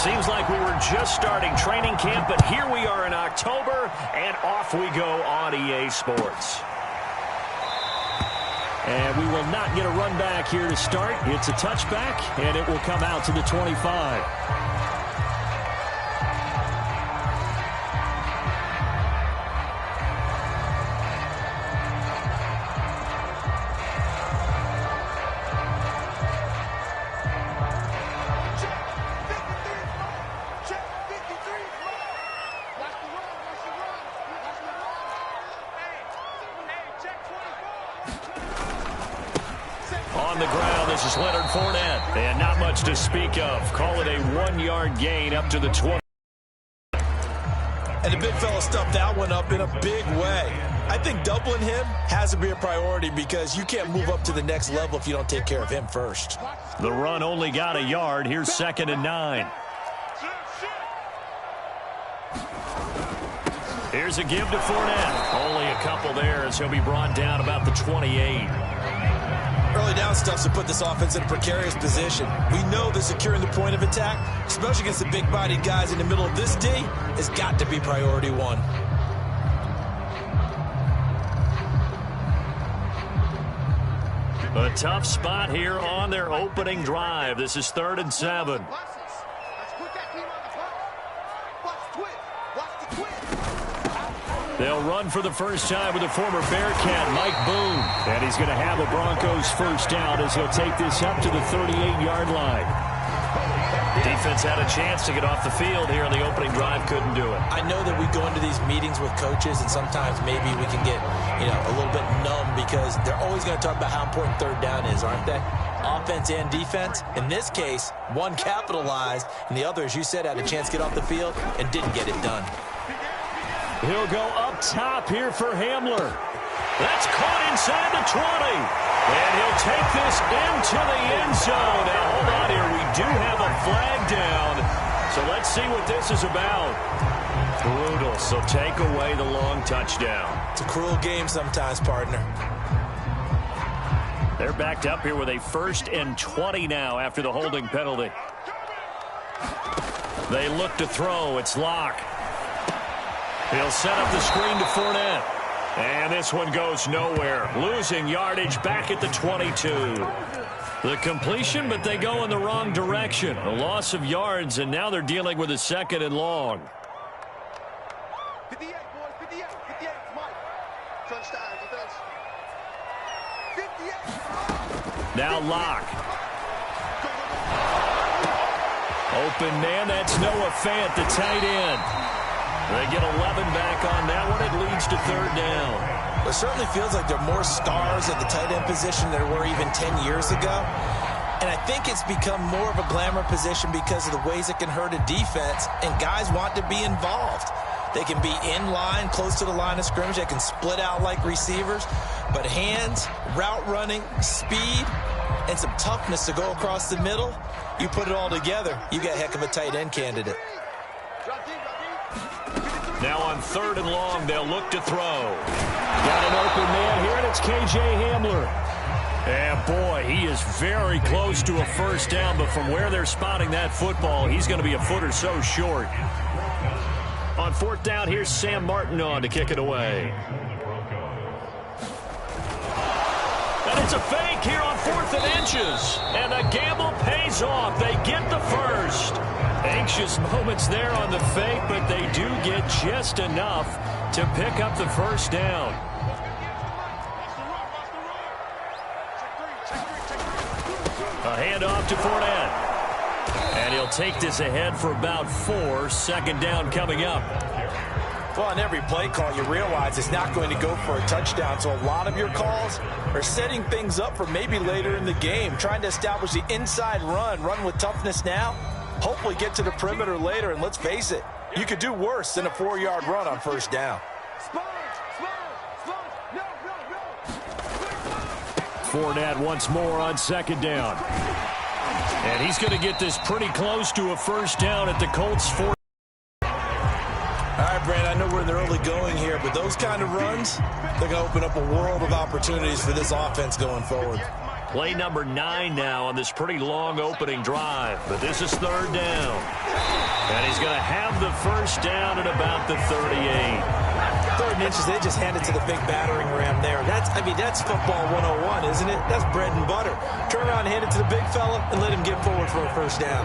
Seems like we were just starting training camp, but here we are in October, and off we go on EA Sports. And we will not get a run back here to start. It's a touchback, and it will come out to the 25. On the ground, this is Leonard Fournette. And not much to speak of. Call it a 1-yard gain up to the 20. And the big fella stuffed that one up in a big way. I think doubling him has to be a priority because you can't move up to the next level if you don't take care of him first. The run only got a yard. Here's 2nd and 9. Here's a give to Fournette. Only a couple there as he'll be brought down about the 28. Early down stuff to put this offense in a precarious position. We know that securing the point of attack, especially against the big-bodied guys in the middle of this D, has got to be priority one. A tough spot here on their opening drive. This is 3rd and 7. They'll run for the first time with the former Bearcat, Mike Boone. And he's going to have a Broncos first down as he'll take this up to the 38-yard line. Defense had a chance to get off the field here on the opening drive, couldn't do it. I know that we go into these meetings with coaches, and sometimes maybe we can get, a little bit numb because they're always going to talk about how important 3rd down is, aren't they? Offense and defense. In this case, one capitalized, and the other, as you said, had a chance to get off the field and didn't get it done. He'll go up top here for Hamler. That's caught inside the 20. And he'll take this into the end zone. Now, hold on here. We do have a flag down. So let's see what this is about. Brutal. So take away the long touchdown. It's a cruel game sometimes, partner. They're backed up here with a 1st and 20 now after the holding penalty. They look to throw. It's Locke. He'll set up the screen to Fournette. And this one goes nowhere. Losing yardage back at the 22. The completion, but they go in the wrong direction. A loss of yards, and now they're dealing with a 2nd and long. 58, boys, 58, 58, Mike. Touchdown, defense. 58. Now Locke. Open man, that's Noah Fant, the tight end. They get 11 back on that one. It leads to 3rd down. It certainly feels like there are more stars at the tight end position than there were even 10 years ago. And I think it's become more of a glamour position because of the ways it can hurt a defense, and guys want to be involved. They can be in line, close to the line of scrimmage. They can split out like receivers. But hands, route running, speed, and some toughness to go across the middle, you put it all together, you got a heck of a tight end candidate. Now on 3rd and long, they'll look to throw. Got an open man here, and it's K.J. Hamler. And, boy, he is very close to a first down, but from where they're spotting that football, he's going to be a foot or so short. On 4th down, here's Sam Martin on to kick it away. And it's a fake here on 4th and inches. And the gamble pays off. They get the first. Anxious moments there on the fake, but they do get just enough to pick up the first down. A handoff to Fournette. And he'll take this ahead for about 4. 2nd down coming up. Well, on every play call, you realize it's not going to go for a touchdown. So a lot of your calls are setting things up for maybe later in the game, trying to establish the inside run with toughness now. Hopefully get to the perimeter later, and let's face it, you could do worse than a 4-yard run on first down. Fournette once more on 2nd down. And he's going to get this pretty close to a first down at the Colts 4. All right, Brandon, I know we're in the early going here, but those kind of runs, they're going to open up a world of opportunities for this offense going forward. Play number 9 now on this pretty long opening drive. But this is 3rd down. And he's going to have the first down at about the 38. 3rd and inches, they just hand it to the big battering ram there. That's football 101, isn't it? That's bread and butter. Turn around, hand it to the big fella, and let him get forward for a first down.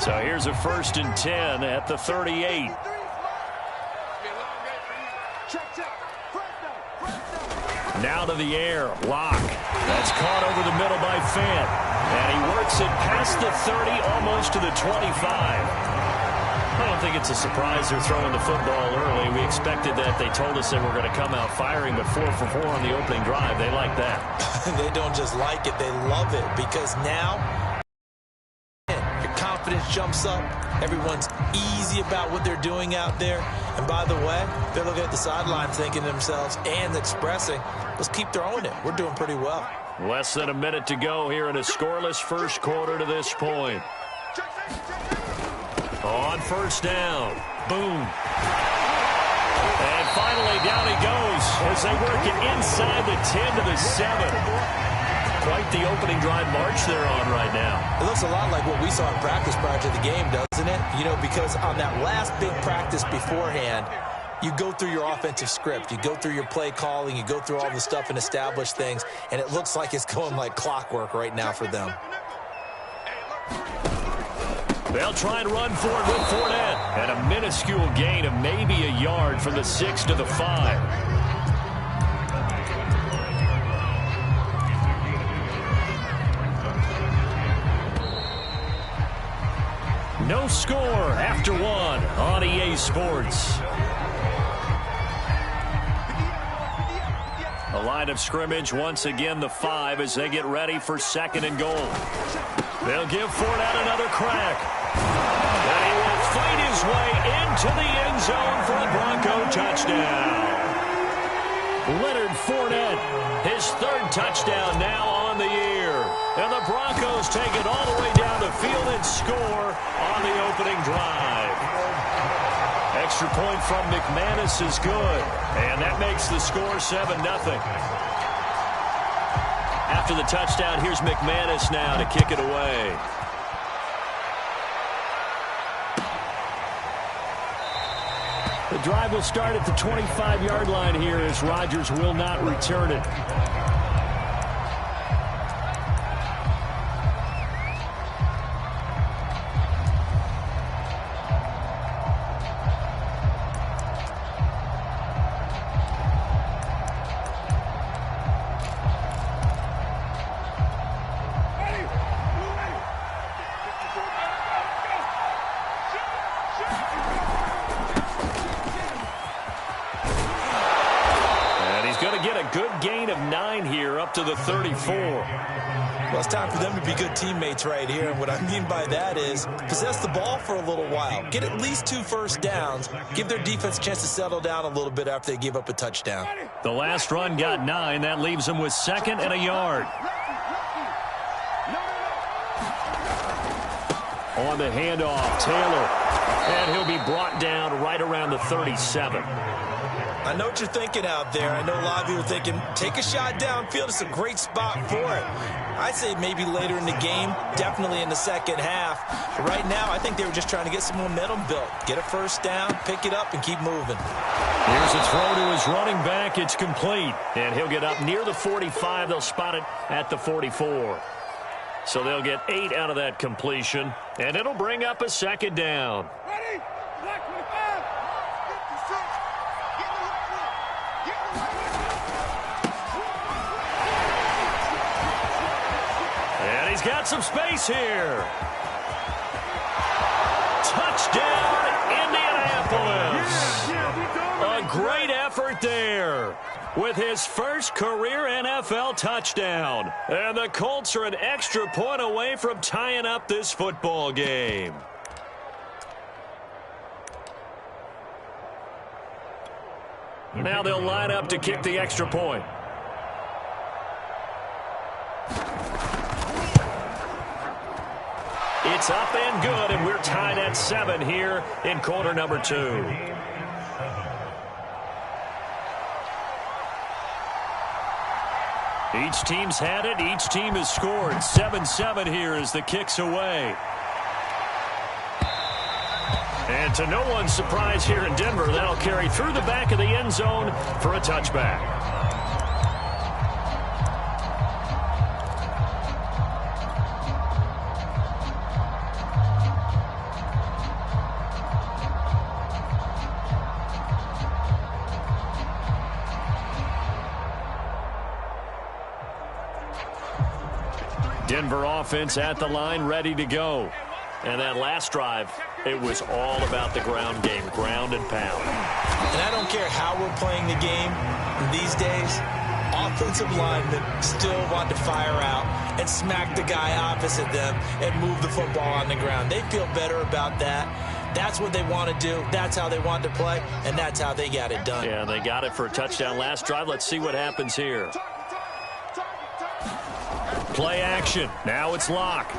So here's a 1st and 10 at the 38. Now to the air. Lock. That's caught over the middle by Fant. And he works it past the 30, almost to the 25. I don't think it's a surprise they're throwing the football early. We expected that. They told us they were going to come out firing, but 4 for 4 on the opening drive. They like that. They don't just like it. They love it because now your confidence jumps up. Everyone's easy about what they're doing out there. And by the way, they're looking at the sideline thinking to themselves and expressing, let's keep throwing it. We're doing pretty well. Less than a minute to go here in a scoreless first quarter to this point. On 1st down. Boom. And finally down he goes as they work it inside the 10 to the 7. Quite the opening drive march they're on right now. It looks a lot like what we saw in practice prior to the game, doesn't it? You know, because on that last big practice beforehand, you go through your offensive script. You go through your play calling. You go through all the stuff and establish things. And it looks like it's going like clockwork right now for them. They'll try and run for it with Fournette. And a minuscule gain of maybe a yard from the 6 to the 5. No score after 1 on EA Sports. A line of scrimmage once again the 5 as they get ready for 2nd and goal. They'll give Fournette another crack. And he will fight his way into the end zone for a Bronco touchdown. Leonard Fournette, his 3rd touchdown now on the year. And the Broncos take it all the way down the field and score on the opening drive. Extra point from McManus is good. And that makes the score 7-0. After the touchdown, here's McManus now to kick it away. The drive will start at the 25-yard line here as Rodgers will not return it. To the 34. Well, it's time for them to be good teammates right here. And what I mean by that is possess the ball for a little while. Get at least 2 first downs. Give their defense a chance to settle down a little bit after they give up a touchdown. The last run got 9. That leaves them with 2nd and a yard. On the handoff, Taylor. And he'll be brought down right around the 37. I know what you're thinking out there. I know a lot of you are thinking, take a shot downfield. It's a great spot for it. I'd say maybe later in the game, definitely in the second half. But right now, I think they were just trying to get some momentum built. Get a first down, pick it up, and keep moving. Here's a throw to his running back. It's complete. And he'll get up near the 45. They'll spot it at the 44. So they'll get 8 out of that completion. And it'll bring up a 2nd down. Ready? Black 25. And he's got some space here. Touchdown, Indianapolis. A great effort there with his first career NFL touchdown. And the Colts are an extra point away from tying up this football game. Now they'll line up to kick the extra point. It's up and good, and we're tied at 7 here in quarter number 2. Each team's had it. Each team has scored. 7-7 here as the kick's away. And to no one's surprise here in Denver, that'll carry through the back of the end zone for a touchback. Denver offense at the line, ready to go. And that last drive, it was all about the ground game, ground and pound. And I don't care how we're playing the game these days, offensive linemen still want to fire out and smack the guy opposite them and move the football on the ground. They feel better about that. That's what they want to do. That's how they want to play, and that's how they got it done. Yeah, they got it for a touchdown last drive. Let's see what happens here. Play action. Now it's Locke.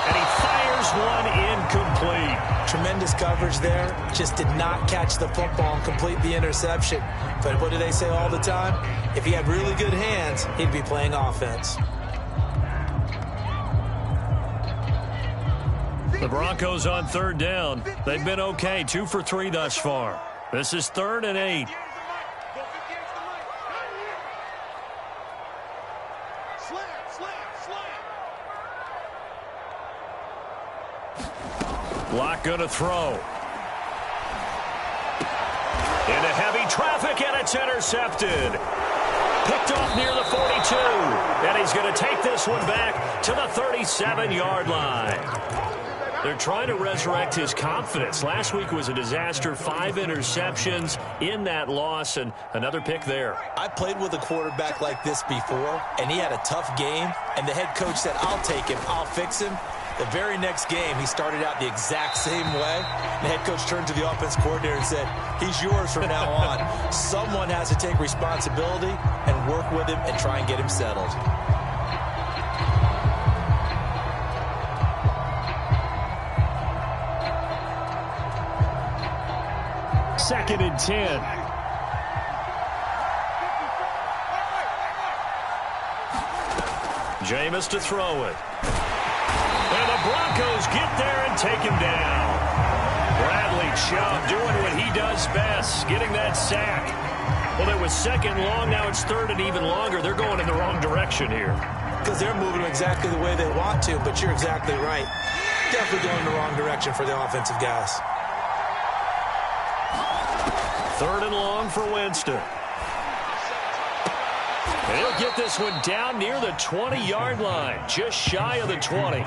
And he fires one incomplete. Tremendous coverage there. Just did not catch the football and complete the interception. But what do they say all the time? If he had really good hands, he'd be playing offense. The Broncos on third down. They've been okay. 2 for 3 thus far. This is 3rd and 8. Locke going to throw. Into heavy traffic, and it's intercepted. Picked off near the 42. And he's going to take this one back to the 37-yard line. They're trying to resurrect his confidence. Last week was a disaster. 5 interceptions in that loss, and another pick there. I played with a quarterback like this before, and he had a tough game, and the head coach said, I'll take him, I'll fix him. The very next game, he started out the exact same way. The head coach turned to the offense coordinator and said, he's yours from now on. Someone has to take responsibility and work with him and try and get him settled. Second and 10. Jameis to throw it. And the Broncos get there and take him down. Bradley Chubb doing what he does best, getting that sack. Well, it was 2nd long. Now it's 3rd and even longer. They're going in the wrong direction here. Because they're moving exactly the way they want to, but you're exactly right. Definitely going in the wrong direction for the offensive guys. 3rd and long for Winston. And he'll get this one down near the 20-yard line, just shy of the 20.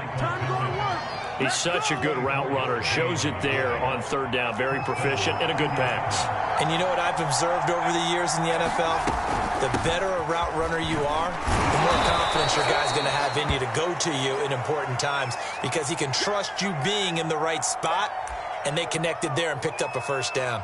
He's such a good route runner. Shows it there on 3rd down. Very proficient and a good pass. And you know what I've observed over the years in the NFL? The better a route runner you are, the more confidence your guy's going to have in you to go to you in important times because he can trust you being in the right spot, and they connected there and picked up a 1st down.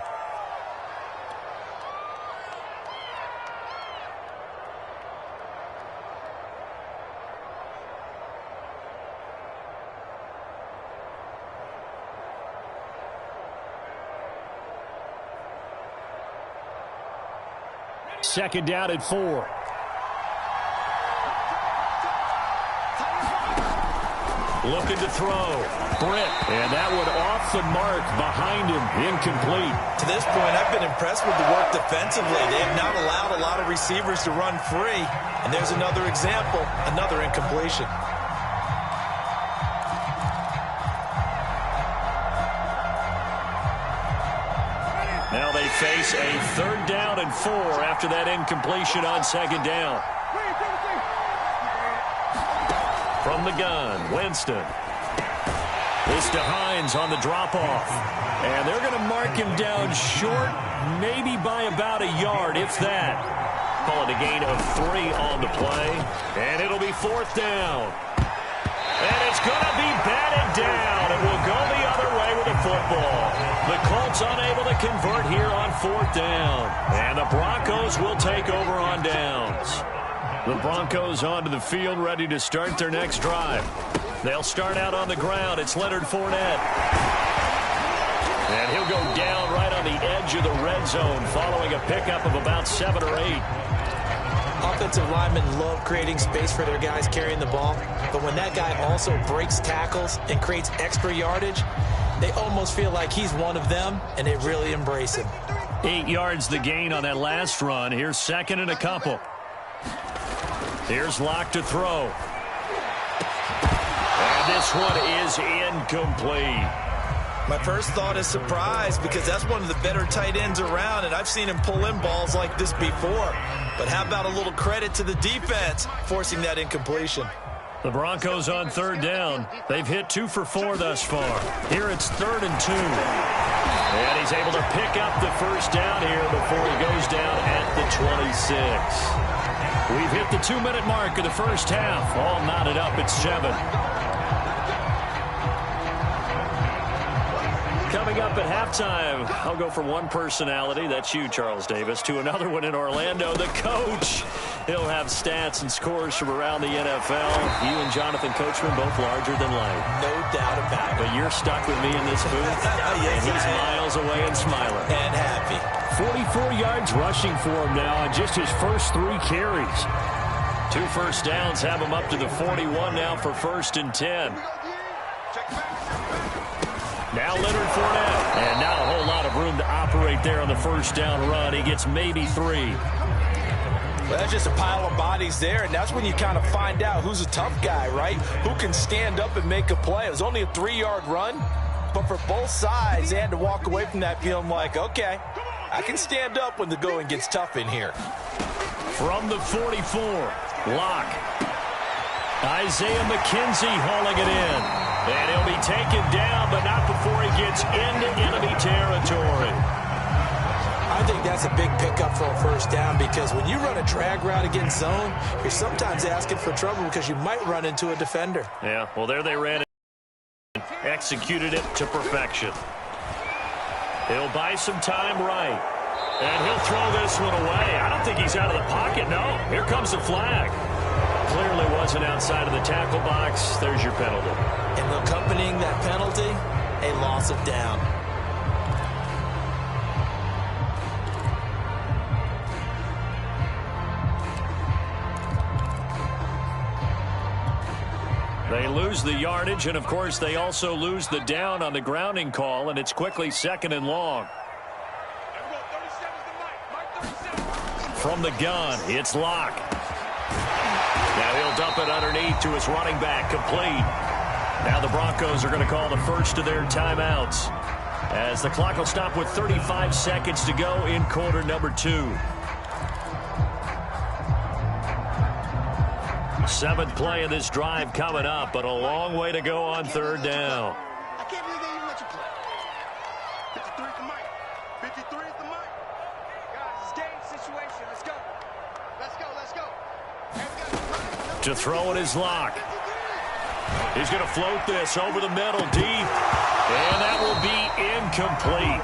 Second down at 4. Looking to throw. Britt. And that one off the mark behind him. Incomplete. To this point, I've been impressed with the work defensively. They have not allowed a lot of receivers to run free. And there's another example, another incompletion. Now they face a 3rd down and 4 after that incompletion on 2nd down. From the gun, Winston. This to Hines on the drop-off. And they're going to mark him down short, maybe by about a yard, if that. Call it a gain of 3 on the play. And it'll be 4th down. And it's going to be batted down. It will go the other way with the football. The Colts unable to convert here on 4th down. And the Broncos will take over on downs. The Broncos onto the field, ready to start their next drive. They'll start out on the ground. It's Leonard Fournette. And he'll go down right on the edge of the red zone following a pickup of about 7 or 8. offensive linemen love creating space for their guys carrying the ball, but when that guy also breaks tackles and creates extra yardage, they almost feel like he's one of them, and they really embrace him. 8 yards the gain on that last run. Here's second and a couple. Here's Locke to throw. And this one is incomplete. My first thought is surprise, because that's one of the better tight ends around, and I've seen him pull in balls like this before. But how about a little credit to the defense forcing that incompletion? The Broncos on third down. They've hit 2 for 4 thus far. Here it's 3rd and 2. And he's able to pick up the first down here before he goes down at the 26. We've hit the 2-minute mark of the first half. All knotted up at 7. Coming up at halftime, I'll go from one personality, that's you, Charles Davis, to another one in Orlando, the coach. He'll have stats and scores from around the NFL. You and Jonathan Coachman both larger than life. No doubt about it. But you're stuck with me in this booth, Yes, and he's miles away and smiling. And happy. 44 yards rushing for him now on just his first 3 carries. 2 first downs have him up to the 41 now for 1st and 10. Now Leonard Fournette. And not a whole lot of room to operate there on the first down run. He gets maybe 3. Well, that's just a pile of bodies there, and that's when you kind of find out who's a tough guy, right? Who can stand up and make a play. It was only a 3-yard run, but for both sides, they had to walk away from that feeling like, okay, I can stand up when the going gets tough in here. From the 44, Locke. Isaiah McKenzie hauling it in. And he'll be taken down, but not before he gets into enemy territory. I think that's a big pickup for a first down, because when you run a drag route against zone, you're sometimes asking for trouble because you might run into a defender. Yeah, well, there they ran it, executed it to perfection. He'll buy some time right, and he'll throw this one away. I don't think he's out of the pocket, no. Here comes the flag. Clearly wasn't outside of the tackle box. There's your penalty. And accompanying that penalty, a loss of down. They lose the yardage, and of course they also lose the down on the grounding call, and it's quickly 2nd and long. From the gun, it's Locke. Now he'll dump it underneath to his running back, complete. Now the Broncos are going to call the first of their timeouts, as the clock will stop with 35 seconds to go in quarter number 2. 7th play of this drive coming up, but a long way to go on 3rd down. I can't believe they even let you play. 53 is the mic. 53 is the mic. Guys, it's game situation. Let's go. Let's go. Let's go. To throw it is Locke. He's going to float this over the middle deep, and that will be incomplete.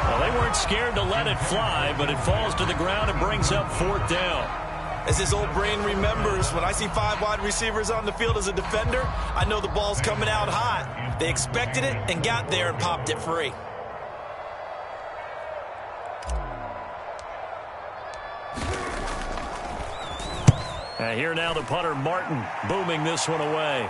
Well, they weren't scared to let it fly, but it falls to the ground and brings up 4th down. As his old brain remembers, when I see 5 wide receivers on the field as a defender, I know the ball's coming out hot. They expected it and got there and popped it free. Here now the punter, Martin, booming this one away.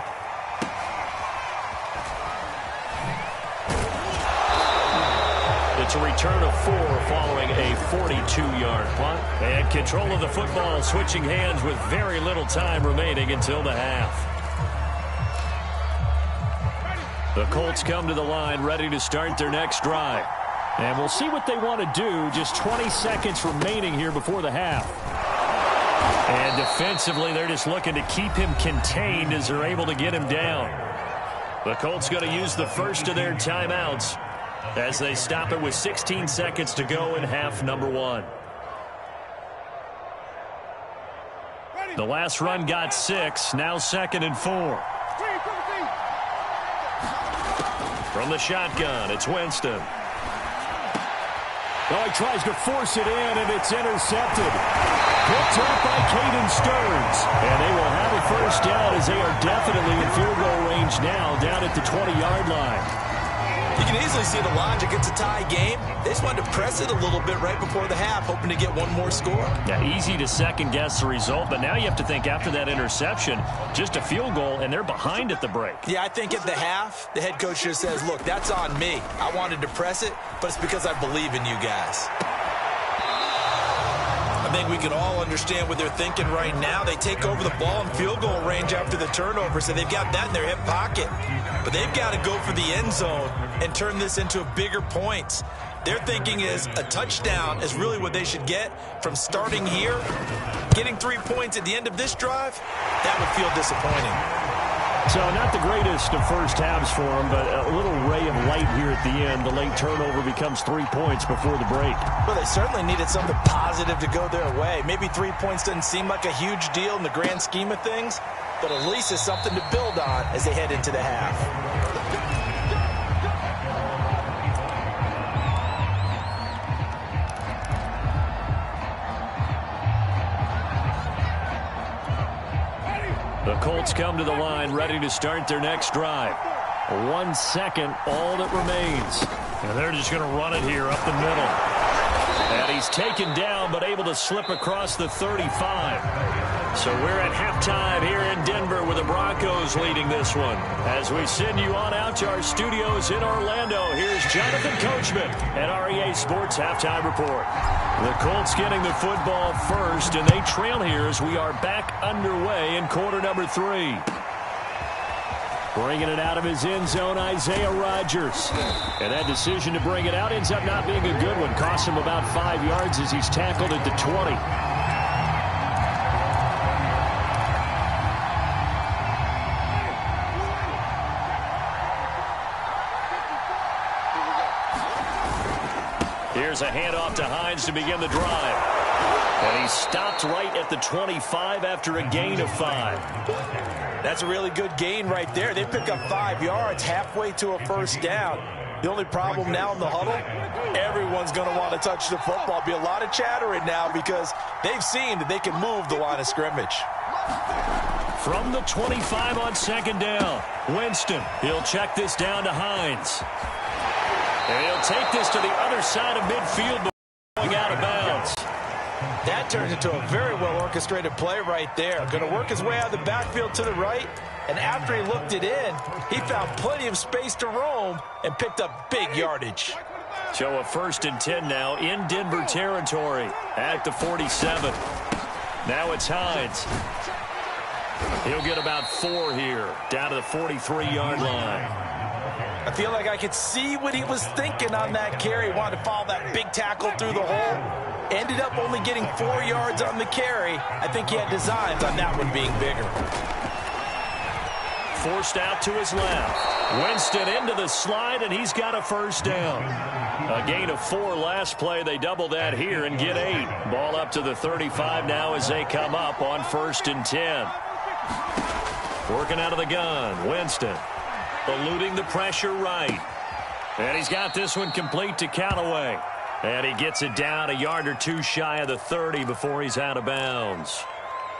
It's a return of 4 following a 42-yard punt. And control of the football switching hands with very little time remaining until the half. The Colts come to the line ready to start their next drive. And we'll see what they want to do. Just 20 seconds remaining here before the half. And defensively, they're just looking to keep him contained as they're able to get him down. The Colts going to use the first of their timeouts as they stop it with 16 seconds to go in half number 1. The last run got 6, now 2nd and 4. From the shotgun, it's Winston. Oh, he tries to force it in, and it's intercepted. Picked up by Caden Stearns. And they will have a first down as they are definitely in field goal range now down at the 20-yard line. You can easily see the logic. It's a tie game. They just wanted to press it a little bit right before the half, hoping to get one more score. Yeah, easy to second-guess the result, but now you have to think after that interception, just a field goal, and they're behind at the break. Yeah, I think at the half, the head coach just says, look, that's on me. I wanted to press it, but it's because I believe in you guys. I think we can all understand what they're thinking right now. They take over the ball in field goal range after the turnover, so they've got that in their hip pocket. But they've got to go for the end zone and turn this into bigger points. Their thinking is a touchdown is really what they should get from starting here. Getting 3 points at the end of this drive, that would feel disappointing. So not the greatest of first halves for them, but a little ray of light here at the end. The late turnover becomes 3 points before the break. Well, they certainly needed something positive to go their way. Maybe 3 points doesn't seem like a huge deal in the grand scheme of things, but at least it's something to build on as they head into the half. The Colts come to the line, ready to start their next drive. 1 second, all that remains. And they're just going to run it here up the middle. And he's taken down, but able to slip across the 35. So we're at halftime here in Denver with the Broncos leading this one. As we send you on out to our studios in Orlando, here's Jonathan Coachman at REA Sports Halftime Report. The Colts getting the football first, and they trail here as we are back underway in quarter number 3. Bringing it out of his end zone, Isaiah Rodgers. And that decision to bring it out ends up not being a good one. Costs him about 5 yards as he's tackled at the 20. Here's a handoff to Hines to begin the drive. And he's stopped right at the 25 after a gain of 5. That's a really good gain right there. They pick up 5 yards halfway to a first down. The only problem now in the huddle, everyone's going to want to touch the football. Be a lot of chattering now because they've seen that they can move the line of scrimmage. From the 25 on second down, Winston. He'll check this down to Hines. And he'll take this to the other side of midfield before going out of bounds. That turns into a very well-orchestrated play right there. Going to work his way out of the backfield to the right, and after he looked it in, he found plenty of space to roam and picked up big yardage. So a 1st and 10 now in Denver territory at the 47. Now it's Hines. He'll get about 4 here, down to the 43-yard line. I feel like I could see what he was thinking on that carry. He wanted to follow that big tackle through the hole. Ended up only getting 4 yards on the carry. I think he had designs on that one being bigger. Forced out to his left. Winston into the slide, and he's got a first down. A gain of 4 last play. They double that here and get 8. Ball up to the 35 now as they come up on 1st and 10. Working out of the gun, Winston. Eluding the pressure right. And he's got this one complete to Callaway. And he gets it down a yard or 2 shy of the 30 before he's out of bounds.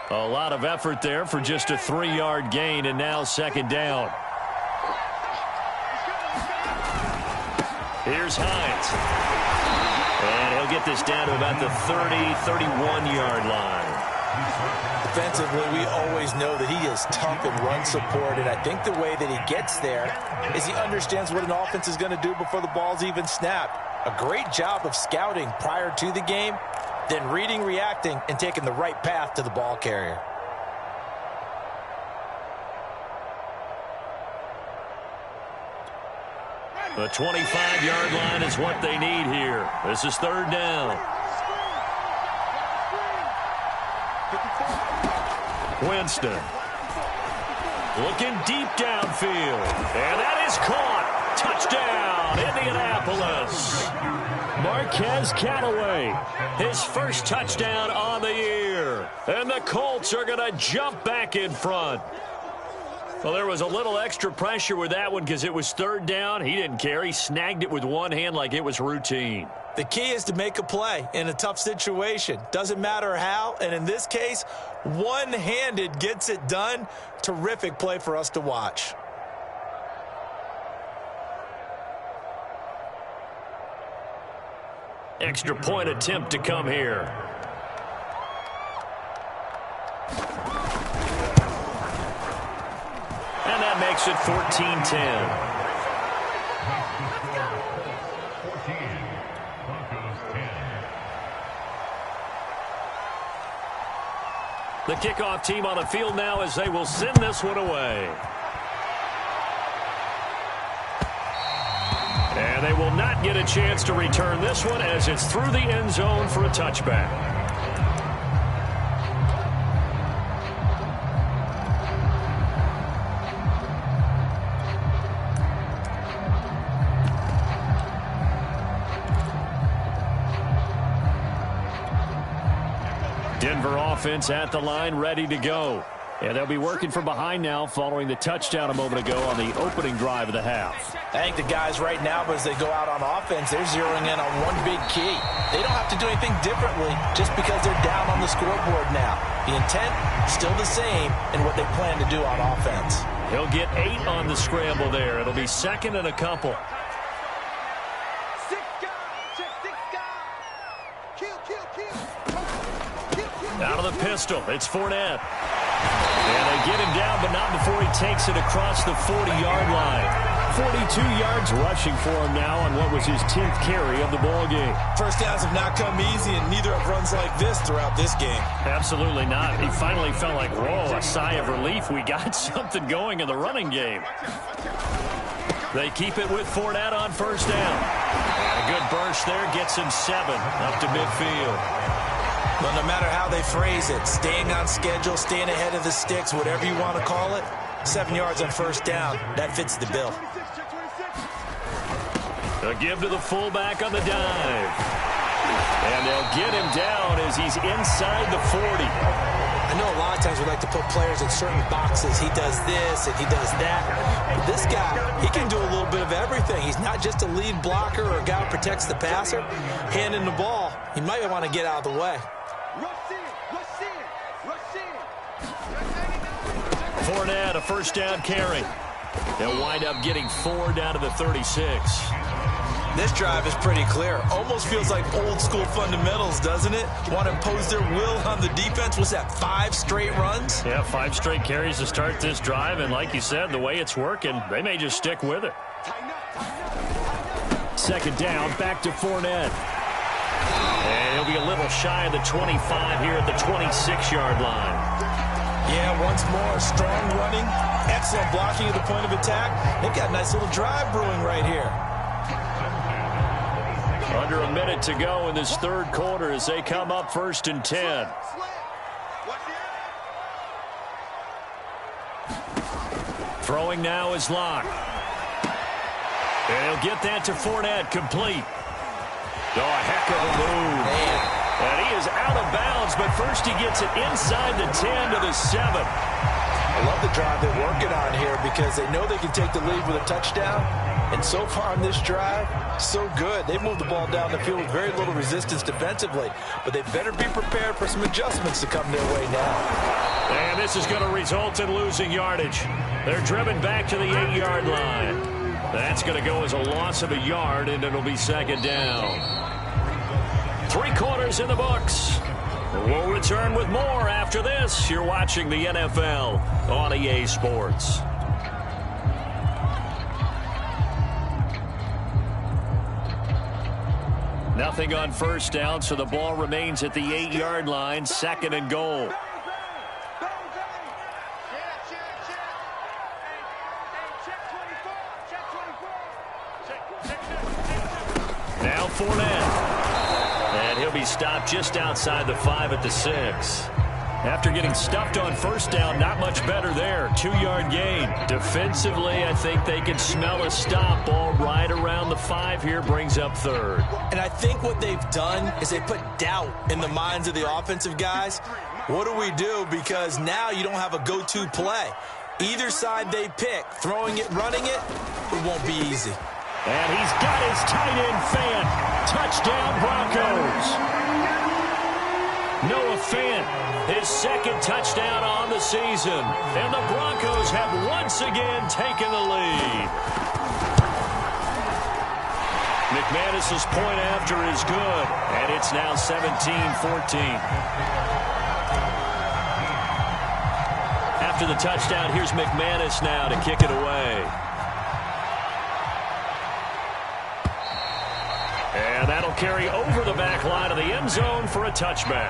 A lot of effort there for just a 3-yard gain, and now second down. Here's Hines. And he'll get this down to about the 30, 31-yard line. Defensively, we always know that he is tough in run support, and I think the way that he gets there is he understands what an offense is going to do before the ball's even snapped. A great job of scouting prior to the game, then reading, reacting, and taking the right path to the ball carrier. The 25-yard line is what they need here. This is 3rd down. Winston. Looking deep downfield. And that is caught. Touchdown, Indianapolis. Marquez Callaway, his first touchdown on the year. And the Colts are going to jump back in front. Well, there was a little extra pressure with that one because it was 3rd down. He didn't care. He snagged it with one hand like it was routine. The key is to make a play in a tough situation. Doesn't matter how, and in this case, one-handed gets it done. Terrific play for us to watch. Extra point attempt to come here. And that makes it 14-10. The kickoff team on the field now as they will send this one away. And they will not get a chance to return this one as it's through the end zone for a touchback. Denver offense at the line, ready to go. And they'll be working from behind now following the touchdown a moment ago on the opening drive of the half. I think the guys right now, as they go out on offense, they're zeroing in on one big key. They don't have to do anything differently just because they're down on the scoreboard now. The intent, still the same in what they plan to do on offense. He'll get 8 on the scramble there. It'll be second and a couple. Out of the pistol, it's Fournette. And they get him down, but not before he takes it across the 40-yard line. 42 yards rushing for him now on what was his 10th carry of the ball game. First downs have not come easy, and neither have runs like this throughout this game. Absolutely not. He finally felt like, whoa, a sigh of relief. We got something going in the running game. They keep it with Fournette on first down. And a good burst there gets him 7 up to midfield. But no matter how they phrase it, staying on schedule, staying ahead of the sticks, whatever you want to call it, 7 yards on first down, that fits the bill. A give to the fullback on the dive. And they'll get him down as he's inside the 40. I know a lot of times we like to put players in certain boxes. He does this and he does that. But this guy, he can do a little bit of everything. He's not just a lead blocker or a guy who protects the passer. Handing the ball, he might want to get out of the way. Fournette, a first down carry. They'll wind up getting 4 down to the 36. This drive is pretty clear. Almost feels like old school fundamentals, doesn't it? Want to impose their will on the defense. Was that 5 straight runs? Yeah, 5 straight carries to start this drive. And like you said, the way it's working, they may just stick with it. Second down, back to Fournette. And he'll be a little shy of the 25 here at the 26-yard line. Yeah, once more, strong running, excellent blocking at the point of attack. They've got a nice little drive brewing right here. Under a minute to go in this third quarter as they come up 1st and 10. Throwing now is Locke. And he'll get that to Fournette, complete. Oh, a heck of a move. Man. And he is out of bounds, but first he gets it inside the 10 to the 7. I love the drive they're working on here because they know they can take the lead with a touchdown. And so far on this drive, so good. They've moved the ball down the field with very little resistance defensively. But they better be prepared for some adjustments to come their way now. And this is going to result in losing yardage. They're driven back to the 8-yard line. That's going to go as a loss of a yard, and it'll be second down. 3 quarters in the books. We'll return with more after this. You're watching the NFL on EA Sports. Nothing on first down, so the ball remains at the 8-yard line, 2nd and goal. Now Fournette. And he'll be stopped just outside the 5 at the 6. After getting stuffed on first down, not much better there. 2-yard gain. Defensively, I think they can smell a stop. Ball right around the 5 here, brings up 3rd. And I think what they've done is they put doubt in the minds of the offensive guys. What do we do? Because now you don't have a go-to play. Either side they pick, throwing it, running it, it won't be easy. And he's got his tight end fan. Touchdown, Broncos. Noah Fant, his 2nd touchdown on the season. And the Broncos have once again taken the lead. McManus's point after is good, and it's now 17-14. After the touchdown, here's McManus now to kick it away. And that'll carry over the back line of the end zone for a touchback.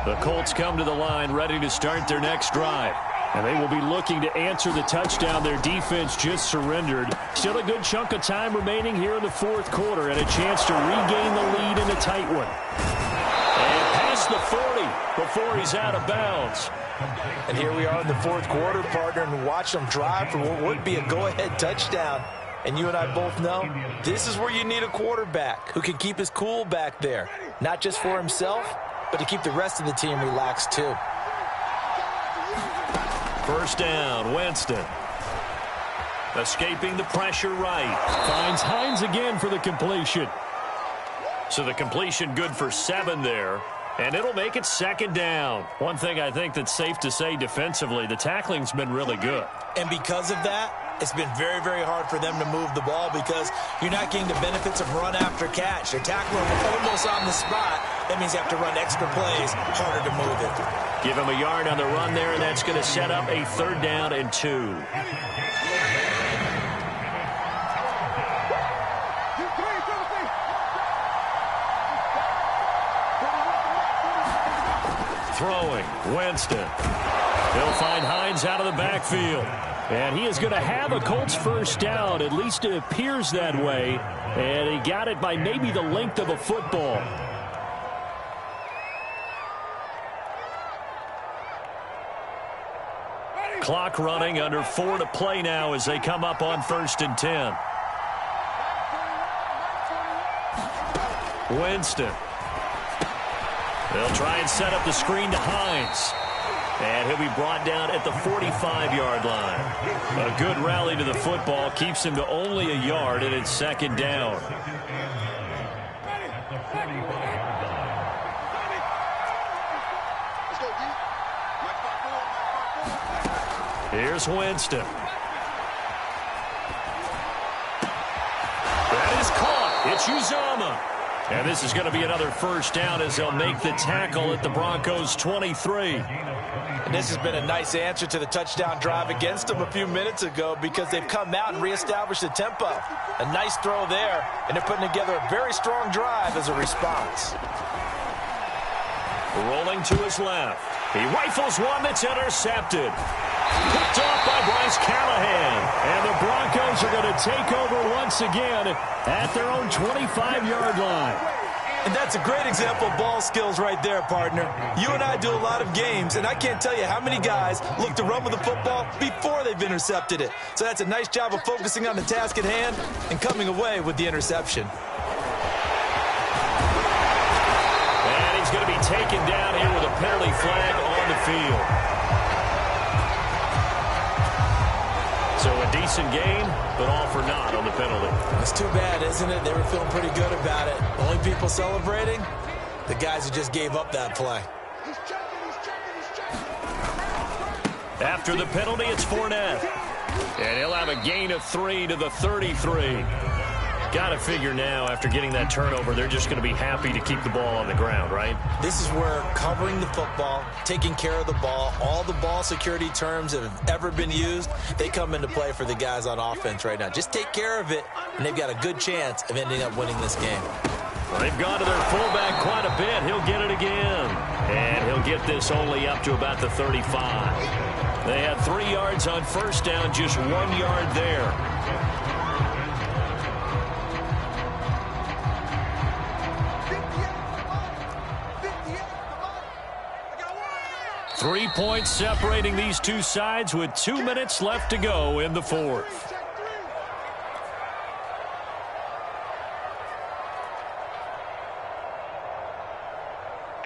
The Colts come to the line ready to start their next drive. And they will be looking to answer the touchdown their defense just surrendered. Still a good chunk of time remaining here in the fourth quarter and a chance to regain the lead in a tight one. And past the 40 before he's out of bounds. And here we are in the fourth quarter, partner, and watch them drive for what would be a go-ahead touchdown. And you and I both know this is where you need a quarterback who can keep his cool back there. Not just for himself, but to keep the rest of the team relaxed too. First down, Winston. Escaping the pressure right. Finds Hines again for the completion. So the completion good for 7 there. And it'll make it second down. One thing I think that's safe to say defensively, the tackling's been really good. And because of that, it's been very, very hard for them to move the ball because you're not getting the benefits of run after catch. They're tackling almost on the spot. That means you have to run extra plays, harder to move it. Give him a yard on the run there, and that's going to set up a 3rd down and 2. Throwing, Winston. He'll find Hines out of the backfield. And he is going to have a Colts first down. At least it appears that way. And he got it by maybe the length of a football. Clock running, under 4 to play now as they come up on 1st and 10. Winston. They'll try and set up the screen to Hines. And he'll be brought down at the 45-yard line. A good rally to the football keeps him to only a yard, and it's 2nd down. Here's Winston. That is caught. It's Uzomah. And this is going to be another first down as they'll make the tackle at the Broncos' 23. And this has been a nice answer to the touchdown drive against them a few minutes ago because they've come out and reestablished the tempo. A nice throw there, and they're putting together a very strong drive as a response. Rolling to his left. He rifles one that's intercepted. Picked off by Bryce Callahan. And the Broncos are going to take over once again at their own 25-yard line. And that's a great example of ball skills right there, partner. You and I do a lot of games, and I can't tell you how many guys look to run with the football before they've intercepted it. So that's a nice job of focusing on the task at hand and coming away with the interception. And he's going to be taken down here with a penalty flag on the field. So a decent game, but all for naught on the penalty. It's too bad, isn't it? They were feeling pretty good about it. Only people celebrating, the guys who just gave up that play. After the penalty, it's Fournette. And he'll have a gain of 3 to the 33. Got to figure now, after getting that turnover, they're just going to be happy to keep the ball on the ground, right? This is where covering the football, taking care of the ball, all the ball security terms that have ever been used, they come into play for the guys on offense right now. Just take care of it, and they've got a good chance of ending up winning this game. Well, they've gone to their fullback quite a bit. He'll get it again. And he'll get this only up to about the 35. They had 3 yards on first down, just 1 yard there. 3 points separating these two sides with 2 minutes left to go in the fourth.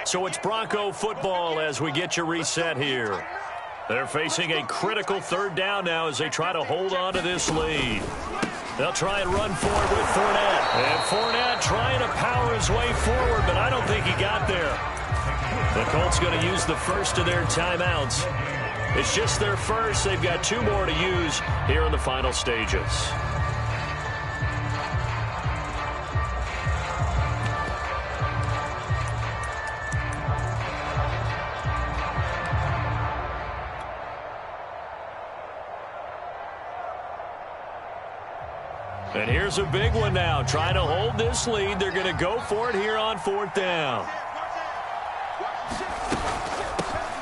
So it's Bronco football as we get you reset here. They're facing a critical third down now as they try to hold on to this lead. They'll try and run for it with Fournette. And Fournette trying to power his way forward, but I don't think he got there. The Colts going to use the first of their timeouts. It's just their first. They've got 2 more to use here in the final stages. And here's a big one now. Trying to hold this lead. They're going to go for it here on 4th down.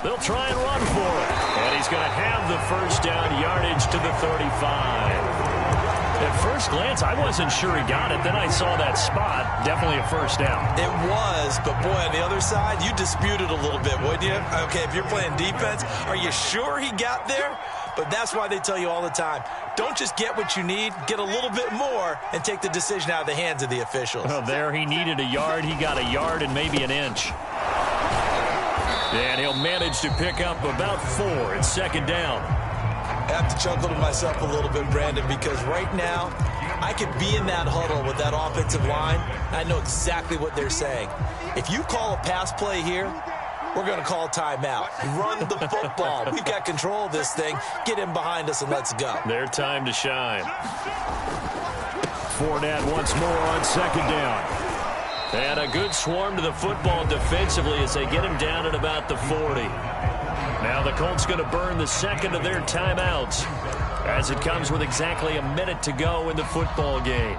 They'll try and run for it. And he's going to have the first down yardage to the 35. At first glance, I wasn't sure he got it. Then I saw that spot. Definitely a first down. It was, but boy, on the other side, you disputed a little bit, wouldn't you? Okay, if you're playing defense, are you sure he got there? But that's why they tell you all the time, don't just get what you need, get a little bit more and take the decision out of the hands of the officials. Oh, there he needed a yard. He got a yard and maybe an inch. And he'll manage to pick up about 4 at 2nd down. I have to chuckle to myself a little bit, Brandon, because right now I could be in that huddle with that offensive line. I know exactly what they're saying. If you call a pass play here, we're going to call timeout. Run the football. We've got control of this thing. Get him behind us and let's go. Their time to shine. Fournette once more on 2nd down. And a good swarm to the football defensively as they get him down at about the 40. Now the Colts going to burn the second of their timeouts as it comes with exactly a minute to go in the football game.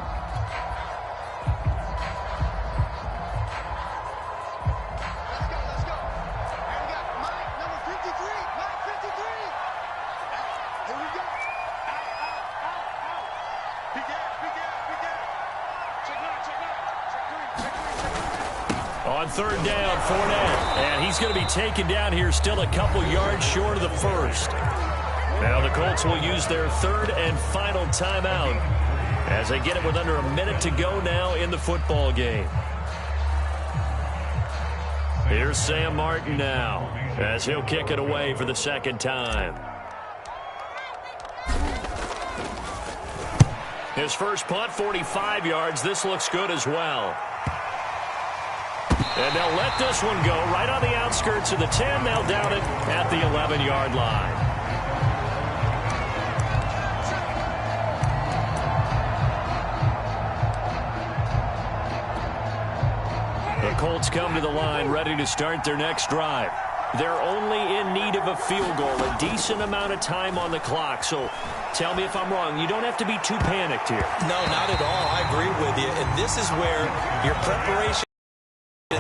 On 3rd down, Fournette. And he's going to be taken down here still a couple yards short of the first. Now the Colts will use their 3rd and final timeout as they get it with under a minute to go now in the football game. Here's Sam Martin now as he'll kick it away for the 2nd time. His first punt, 45 yards. This looks good as well. And they'll let this one go right on the outskirts of the 10. They'll down it at the 11-yard line. The Colts come to the line ready to start their next drive. They're only in need of a field goal, a decent amount of time on the clock. So tell me if I'm wrong. You don't have to be too panicked here. No, not at all. I agree with you. And this is where your preparation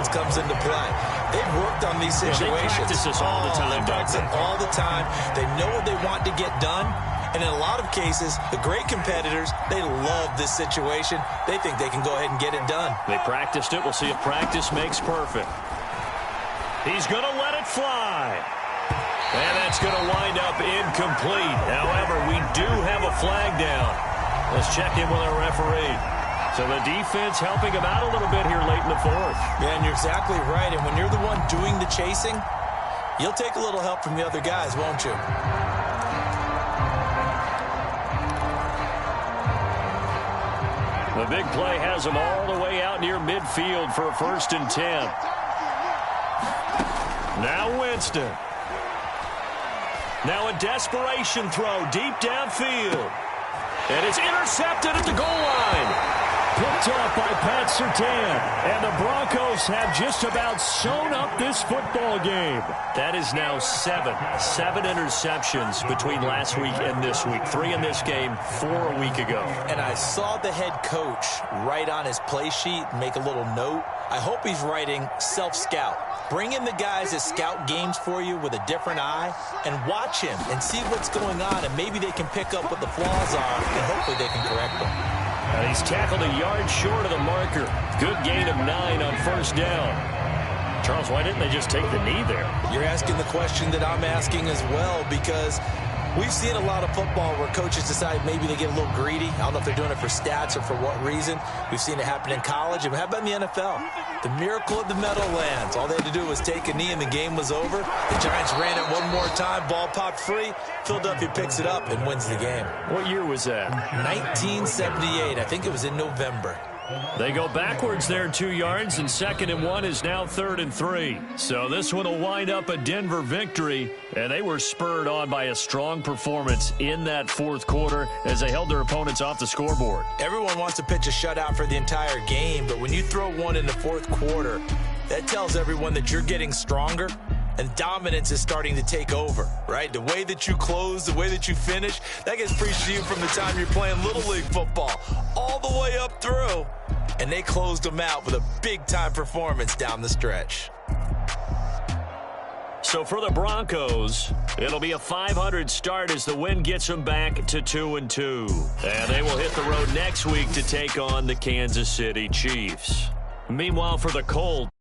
comes into play. They've worked on these situations. They practice this all the time. They practice it all the time. They know what they want to get done. And in a lot of cases, the great competitors, they love this situation. They think they can go ahead and get it done. They practiced it. We'll see if practice makes perfect. He's going to let it fly. And that's going to wind up incomplete. However, we do have a flag down. Let's check in with our referee. So the defense helping him out a little bit here late in the 4th. Yeah, and you're exactly right. And when you're the one doing the chasing, you'll take a little help from the other guys, won't you? The big play has him all the way out near midfield for a 1st and 10. Now Winston. Now a desperation throw deep downfield. And it's intercepted at the goal line. Picked up by Pat Surtain. And the Broncos have just about sewn up this football game. That is now 7 interceptions between last week and this week. 3 in this game, 4 a week ago. And I saw the head coach write on his play sheet, make a little note. I hope he's writing self-scout. Bring in the guys that scout games for you with a different eye and watch him and see what's going on, and maybe they can pick up what the flaws are, and hopefully they can correct them. And he's tackled a yard short of the marker. Good gain of 9 on 1st down. Charles, why didn't they just take the knee there? You're asking the question that I'm asking as well, because We've seen a lot of football where coaches decide maybe they get a little greedy. I don't know if they're doing it for stats or for what reason. We've seen it happen in college. And how about in the NFL? The miracle of the Meadowlands. All they had to do was take a knee and the game was over. The Giants ran it one more time. Ball popped free. Philadelphia picks it up and wins the game. What year was that? 1978. I think it was in November. They go backwards there 2 yards, and 2nd and 1 is now 3rd and 3. So this one will wind up a Denver victory, and they were spurred on by a strong performance in that 4th quarter as they held their opponents off the scoreboard. Everyone wants to pitch a shutout for the entire game, but when you throw one in the 4th quarter, that tells everyone that you're getting stronger and dominance is starting to take over, right? The way that you close, the way that you finish, that gets preached to you from the time you're playing Little League football all the way up through. And they closed them out with a big-time performance down the stretch. So for the Broncos, it'll be a 500 start as the win gets them back to 2-2. And they will hit the road next week to take on the Kansas City Chiefs. Meanwhile, for the Colts,